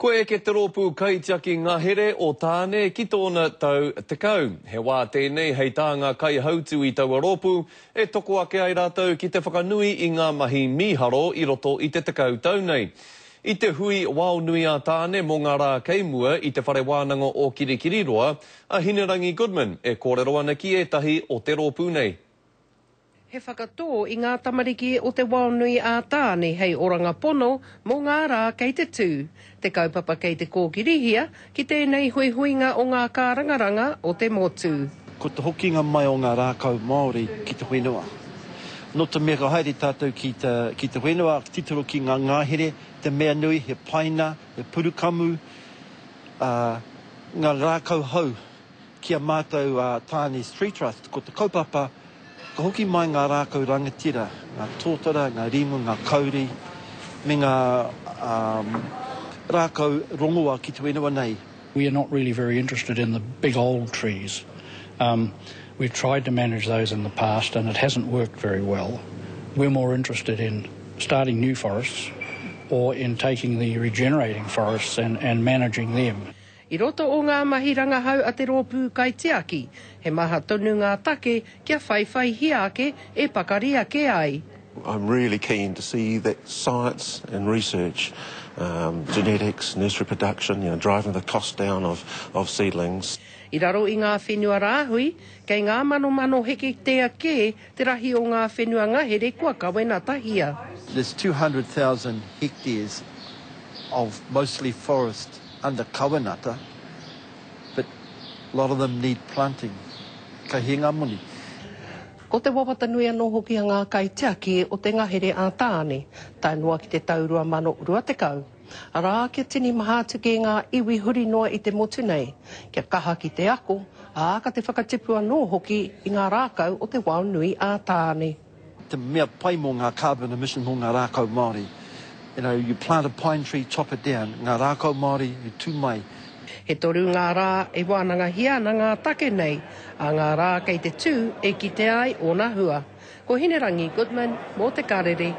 Ko e ke te rōpū kaitiaki ngā here o tāne ki tōna tau te kau. He wā tēnei hei tā ngā kai hautu i taua rōpū, e toko ake ai rātou ki te whakanui i ngā mahi mīharo i roto i te tekau tau nei. I te hui wao nui a tāne mō ngā rā keimua i te whare wānanga o Kirikiriroa, a Hinerangi Goodman e kōrero ana ki etahi o te rōpū nei. He whakatō i ngā tamariki o te waonui a tāne hei oranga pono mō ngā rā kei te tū. Te kaupapa kei te kōkirihia ki tēnei huihuinga o ngā kārangaranga o te motu. Ko te hokinga mai o ngā rākau Māori ki te whenua. No te mea ka haere tātou ki te whenua, titoro ki ngā ngāhere, te mea nui, he paina, he purukamu, ngā rākau hau kia mātou tāne Street Trust, ko te kaupapa, ka hoki mai ngā rākau rangatira, ngā tōtara, ngā ringu, ngā kauri, me ngā rākau rongoa ki te whenua nei. We are not really very interested in the big old trees. We've tried to manage those in the past and it hasn't worked very well. We're more interested in starting new forests or in taking the regenerating forests and managing them. I roto o ngā mahi rangahau a te rōpū kaitiaki, he maha tonu ngā take kia whaiwhai hia ake e pakaria ke ai. I'm really keen to see that science and research, genetics, nursery production, driving the cost down of seedlings. I raro i ngā whenua rāhui, kei ngā mano heke te ake te rahi o ngā whenua ngahere kua kawena tahia. There's 200,000 hectares of mostly forest under kawenata, but a lot of them need planting. Ka he ngā moni. Ko te wawata nui anō hoki a ngā kaitiaki o te ngahere a tāne, tai noa ki te taurua mano urua te kau. Arā kia tini mahātuke ngā iwi huri noa i te motu nei, kia kaha ki te ako, ka te whakatipu anō hoki i ngā rākau o te wao nui a tāne. Te mea pai mō ngā carbon emission mō ngā rākau Māori. You plant a pine tree, chop it down. Ngā rākau Māori, i tū mai. He toru ngā rā e wānanga hia na ngā take nei, a ngā rā kei te tū e ki te ai o nā hua. Ko Hinerangi Goodman, mō te Karere.